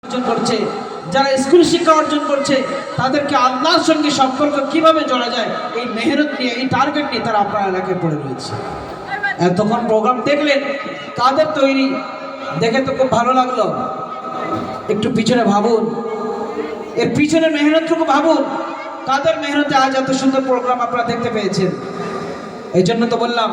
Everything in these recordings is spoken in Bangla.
অর্জন করছে, যারা স্কুল শিক্ষা অর্জন করছে, তাদেরকে আল্লাহর সঙ্গে সম্পর্ক কিভাবে জড়া যায় এই মেহনত নিয়ে, এই টার্গেট নিয়ে তারা আপনার এলাকায় পড়ে রয়েছে। এতক্ষণ প্রোগ্রাম দেখলেন, কাদের তৈরি দেখে তো খুব ভালো লাগলো। একটু পিছনে ভাবুন, এর পিছনে মেহনতটুকু ভাবুন, কাদের মেহনতে আজ এত সুন্দর প্রোগ্রাম আপনারা দেখতে পেয়েছেন। এই জন্য তো বললাম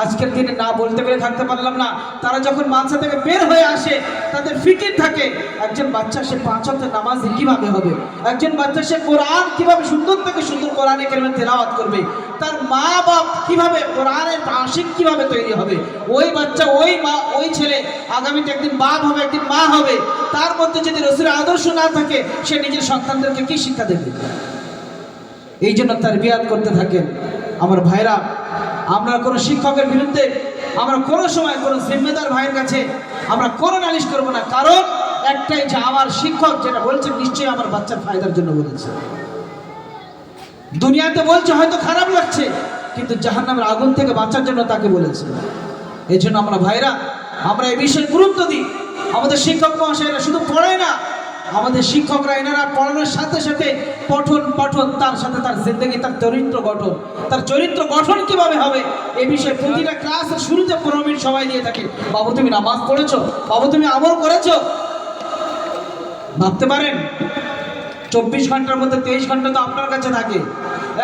আজকের দিনে না বলতে পেরে থাকতে পারলাম না। তারা যখন মাদ্রাসা থেকে বের হয়ে আসে, তাদের ফিকির থাকে একজন বাচ্চা সে 5 ওয়াক্ত নামাজ কিভাবে হবে, একজন বাচ্চা সে কোরআন কিভাবে সুন্দর থেকে সুন্দর কোরআনে কারিমে তেলাওয়াত করবে, তার মা বাপ কিভাবে কোরআনের আশিক কিভাবে তৈরি হবে, ওই বাচ্চা ওই মা ওই ছেলে আগামীতে একদিন বাপ হবে, একদিন মা হবে। তার মধ্যে যদি রাসূলের আদর্শ না থাকে, সে নিজের সন্তানদেরকে কি শিক্ষা দেবে? এই জন্য তারবিয়াত করতে থাকেন আমার ভাইরা। আমরা কোনো শিক্ষকের বিরুদ্ধে, আমরা কোনো সময় কোনো জিম্মেদার ভাইয়ের কাছে আমরা কোনো নালিশ করব না, কারণ একটাই যে আমার শিক্ষক যেটা বলছেন নিশ্চয়ই আমার বাচ্চার ফায়দার জন্য বলেছে। দুনিয়াতে বলছে হয়তো খারাপ লাগছে, কিন্তু জাহান্নামের আগুন থেকে বাঁচার জন্য তাকে বলেছে। এই জন্য আমরা ভাইরা আমরা এই বিষয়ে গুরুত্ব দিই। আমাদের শিক্ষক মহাশয়রা শুধু পড়ায় না, আমাদের শিক্ষকরা এনারা পড়ানোর সাথে সাথে পঠন তার সাথে তার জিন্দগি, তার চরিত্র গঠন, তার চরিত্র গঠন কিভাবে হবে এই বিষয়ে প্রতিটা ক্লাসের শুরুতে 15 মিনিট সময় দিয়ে থাকে। বাবু তুমি নামাজ পড়েছো, বাবু তুমি আমল করেছো। ভাবতে পারেন 24 ঘন্টার মধ্যে 23 ঘন্টা তো আপনার কাছে থাকে,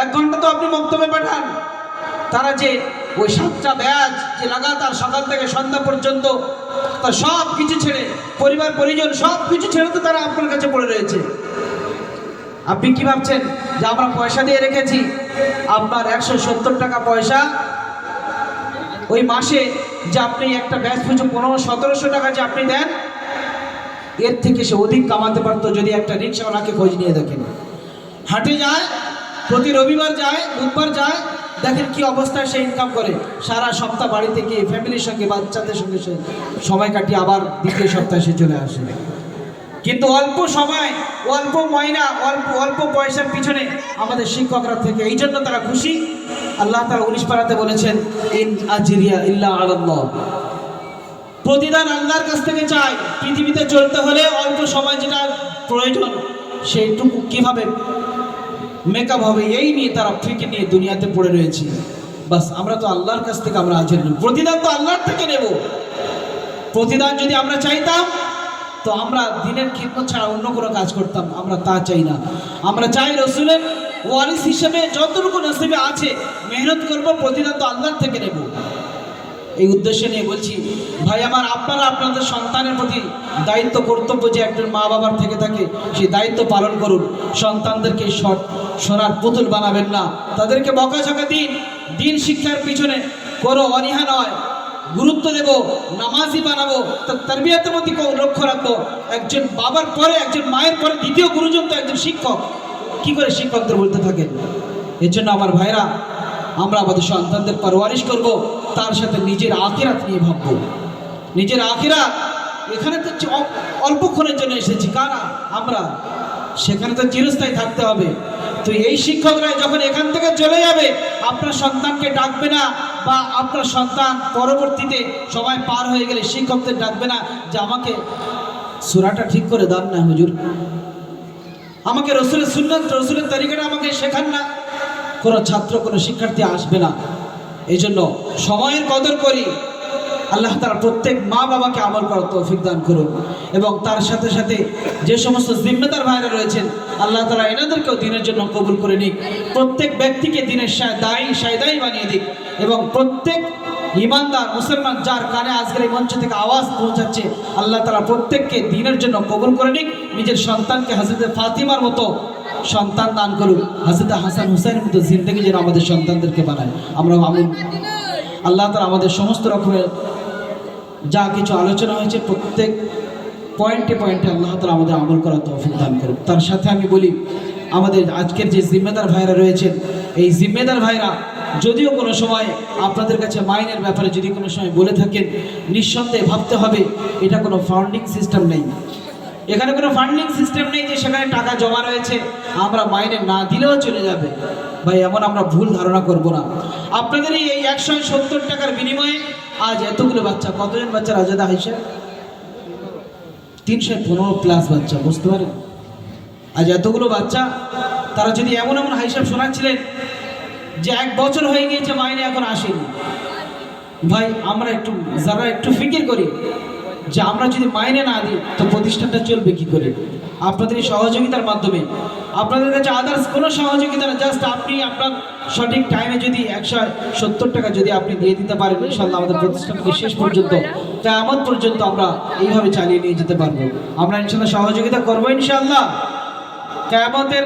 1 ঘন্টা তো আপনি বক্তব্যে পাঠান। তারা যে ওই 7টা ব্যাচ যে লাগাতার সকাল থেকে সন্ধ্যা পর্যন্ত তার সব কিছু ছেড়ে, পরিবার পরিজন সব কিছু ছেড়ে তো তারা আপনার কাছে পড়ে রয়েছে। আপনি কি ভাবছেন যে আমরা পয়সা দিয়ে রেখেছি? আপনার 170 টাকা পয়সা ওই মাসে যে আপনি একটা ব্যাচ পিছু 1500-1700 টাকা যে আপনি দেন, এর থেকে সে অধিক কামাতে পারতো যদি একটা রিক্সাওয়ালাকে খোঁজ নিয়ে দেখেন। হাটে যায়, প্রতি রবিবার যায়, বুধবার যায়, দেখেন কি অবস্থায় সে ইনকাম করে। সারা সপ্তাহ বাড়িতে গিয়ে ফ্যামিলির সঙ্গে বাচ্চাদের সঙ্গে সে সময় কাটিয়ে আবার দ্বিতীয় সপ্তাহে সে চলে আসে। কিন্তু অল্প সময়, অল্প মাইনা, অল্প পয়সার পিছনে আমাদের শিক্ষকরা থেকে, এই জন্য তারা খুশি। আল্লাহ তাআলা 19 পারাতে বলেছেন ইন আজরিয়া ইল্লা আলাল্লাহ, প্রতিদান আল্লাহর কাছ থেকে চাই। পৃথিবীতে চলতে হলে অল্প সময় যেটা প্রয়োজন সেইটুকু কিভাবে মেকআপ হবে, এই নিয়ে তারা ফিকির নিয়ে দুনিয়াতে পড়ে রয়েছে। বাস আমরা তো আল্লাহর কাছ থেকে আমরা আজের নেব, প্রতিদান তো আল্লাহর থেকে নেব। প্রতিদান যদি আমরা চাইতাম তো আমরা দিনের খিদমত ছাড়া অন্য কোনো কাজ করতাম, আমরা তা চাই না। আমরা চাই রাসূলের ওয়ারিস হিসেবে যতটুকু নসিবে আছে মেহনত করব, প্রতিদান তো আল্লাহর থেকে নেব। এই উদ্দেশ্য নিয়ে বলছি ভাই আমার, আপনারা আপনাদের সন্তানের প্রতি দায়িত্ব কর্তব্য যে একজন মা বাবার থেকে থাকে, সেই দায়িত্ব পালন করুন। সন্তানদেরকে সোনার পুতুল বানাবেন না, তাদেরকে বকাঝকা দিন, দিন শিক্ষার পিছনে কোনো অনীহা নয়, গুরুত্ব দেব, নামাজি বানাবো, তার তারবিয়াতের প্রতি লক্ষ্য রাখবো। একজন বাবার পরে, একজন মায়ের পরে দ্বিতীয় গুরুজন তো একজন শিক্ষক। কি করে শিক্ষকদের বলতে থাকেন? এর জন্য আমার ভাইরা আমরা আমাদের সন্তানদের পরওয়ারিশ করব, তার সাথে নিজের আখিরাত নিয়ে ভাববো। নিজের আখিরাত এখানে তো অল্পক্ষণের জন্য এসেছি, কারা আমরা, সেখানে তো চিরস্থায়ী থাকতে হবে। তো এই শিক্ষকরা যখন এখান থেকে চলে যাবে, আপনার সন্তানকে ডাকবে না, বা আপনার সন্তান পরবর্তীতে সময় পার হয়ে গেলে শিক্ষকদের ডাকবে না যে আমাকে সূরাটা ঠিক করে দেন না হুজুর, আমাকে রাসূলের সুন্নাত, রাসূলের তরিকাটা আমাকে শেখান না। কোনো ছাত্র, কোনো শিক্ষার্থী আসবে না। এই জন্য সময়ের কদর করি। আল্লাহ তাআলা প্রত্যেক মা বাবাকে আমল করার তৌফিক দান করুন, এবং তার সাথে সাথে যে সমস্ত জিম্মেদার ভাইরা রয়েছেন আল্লাহ তাআলা এনাদেরকেও দিনের জন্য কবুল করে নিক। প্রত্যেক ব্যক্তিকে দিনের দায়ী বানিয়ে দিক, এবং প্রত্যেক ইমানদার মুসলমান যার কানে আজকের এই মঞ্চ থেকে আওয়াজ পৌঁছাচ্ছে আল্লাহ তাআলা প্রত্যেককে দিনের জন্য কবুল করে নিক। নিজের সন্তানকে হযরত ফাতিমার মতো সন্তান দান করুন, হযরত হাসান হুসাইনের মতো জিন্দেগি যেন আমাদের সন্তানদেরকে বানায়। আমরা আমিন। আল্লাহ তাআলা আমাদের সমস্ত রকমের যা কিছু আলোচনা হয়েছে প্রত্যেক পয়েন্টে পয়েন্টে আল্লাহ তাআলা আমাদের আমল করার তৌফিক দান করুন। তার সাথে আমি বলি আমাদের আজকের যে জিম্মেদার ভাইরা রয়েছেন, এই জিম্মেদার ভাইরা যদিও কোনো সময় আপনাদের কাছে মাইনের ব্যাপারে যদি কোনো সময় বলে থাকেন, নিঃসন্দেহে ভাবতে হবে এটা কোনো ফান্ডিং সিস্টেম নেই। এখানে কোনো ফান্ডিং সিস্টেম নেই যে সেখানে টাকা জমা রয়েছে আমরা মাইনে না দিলেও চলে যাবে। ভাই এমন আমরা ভুল ধারণা করব না। আপনাদের এই 170 টাকার বিনিময়ে আজ এতগুলো বাচ্চা, কতজন বাচ্চা রাজাদা হিসেবে 315+ বাচ্চা, বুঝতে পারেন? আজ এতগুলো বাচ্চা, তারা যদি এমন এমন হিসাব শোনাচ্ছিলেন যে 1 বছর হয়ে গিয়েছে মাইনে এখন আসেনি। ভাই আমরা যারা একটু ফিকির করি যে আমরা যদি মাইনে না দিই তো প্রতিষ্ঠানটা চলবে কি করে? আপনাদের এই সহযোগিতার মাধ্যমে, আপনাদের কাছে আদার্স কোনো সহযোগিতা না, জাস্ট আপনি আপনার সঠিক টাইমে যদি 170 টাকা যদি আপনি দিয়ে দিতে পারেন, ইনশাল্লাহ আমাদের প্রতিষ্ঠানকে শেষ পর্যন্ত, কিয়ামত পর্যন্ত আমরা এইভাবে চালিয়ে নিয়ে যেতে পারবো। আমরা ইনশাল্লাহ সহযোগিতা করবো ইনশাল্লাহ। কিয়ামতের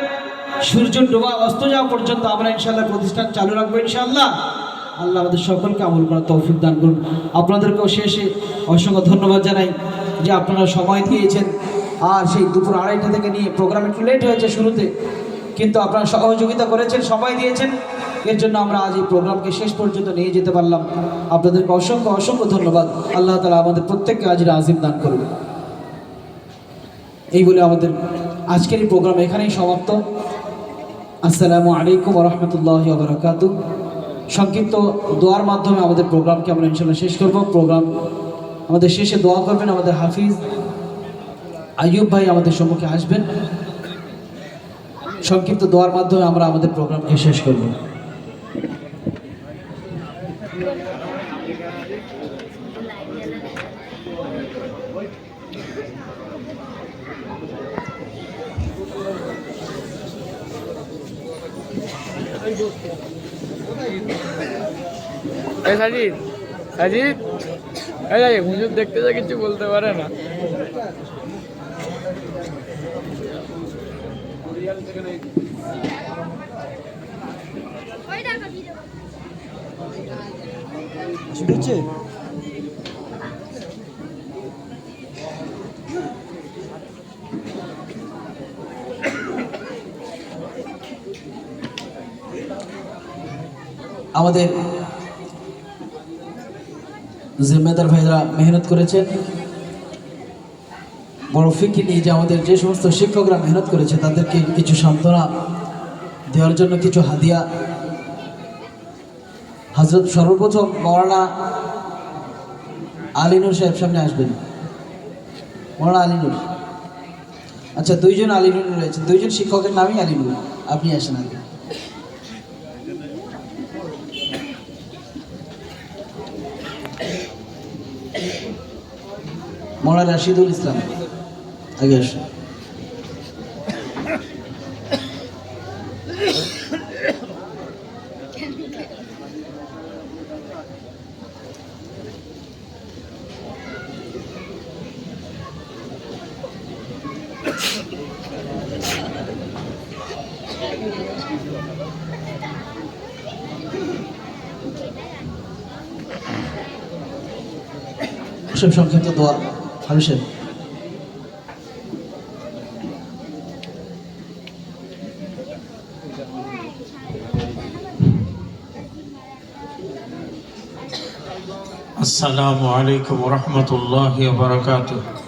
সূর্য ডোবা অস্ত যাওয়া পর্যন্ত আমরা ইনশাল্লাহ প্রতিষ্ঠান চালু রাখবো ইনশাল্লাহ। আল্লাহ আমাদের সকলকে আমল করার তৌফিক দান করুন। আপনাদেরকেও শেষে অসংখ্য ধন্যবাদ জানাই যে আপনারা সময় দিয়েছেন। আর সেই দুপুর 2:30 থেকে নিয়ে প্রোগ্রাম একটু লেট হয়েছে শুরুতে, কিন্তু আপনারা সহযোগিতা করেছেন, সময় দিয়েছেন, এর জন্য আমরা আজ এই প্রোগ্রামকে শেষ পর্যন্ত নিয়ে যেতে পারলাম। আপনাদেরকে অসংখ্য অসংখ্য ধন্যবাদ। আল্লাহ তাআলা আমাদের প্রত্যেককে আজরে আজিম দান করুন। এই বলে আমাদের আজকের এই প্রোগ্রাম এখানেই সমাপ্ত। আসসালামু আলাইকুম ওয়া রাহমাতুল্লাহি ওয়া বারাকাতুহু। সংক্ষিপ্ত দোয়ার মাধ্যমে আমাদের প্রোগ্রামকে আমরা ইনশাআল্লাহ শেষ করব। প্রোগ্রাম আমাদের শেষে দোয়া করবেন আমাদের হাফিজ আইয়ুব ভাই আমাদের সম্মুখে আসবেন। সংক্ষিপ্ত দোয়ার মাধ্যমে আমরা আমাদের প্রোগ্রামকে শেষ করব। সাজিদ সাজিদ এই হুজুর দেখতে যা কিছু বলতে পারে না। আমাদের জিম্মেদার ভাইরা মেহনত করেছেন, বড় ফিকির নিয়ে যে আমাদের যে সমস্ত শিক্ষকরা মেহনত করেছে তাদেরকে কিছু সান্ত্বনা দেওয়ার জন্য কিছু হাদিয়া। হযরত সর্বপ্রথম মাওলানা আলীনুর সাহেব সামনে আসবেন। মাওলানা আলীনুর, আচ্ছা 2 জন আলীনুর রয়েছে, 2 জন শিক্ষকের নামই আলীনুর, আপনি আসেন আগে। মাওলানা রাশিদুল ইসলাম আগে আসুন। সংক্ষিপ্ত দোয়া হাবিব। আসসালামু আলাইকুম ওয়া রাহমাতুল্লাহি ওয়া বারাকাতুহু।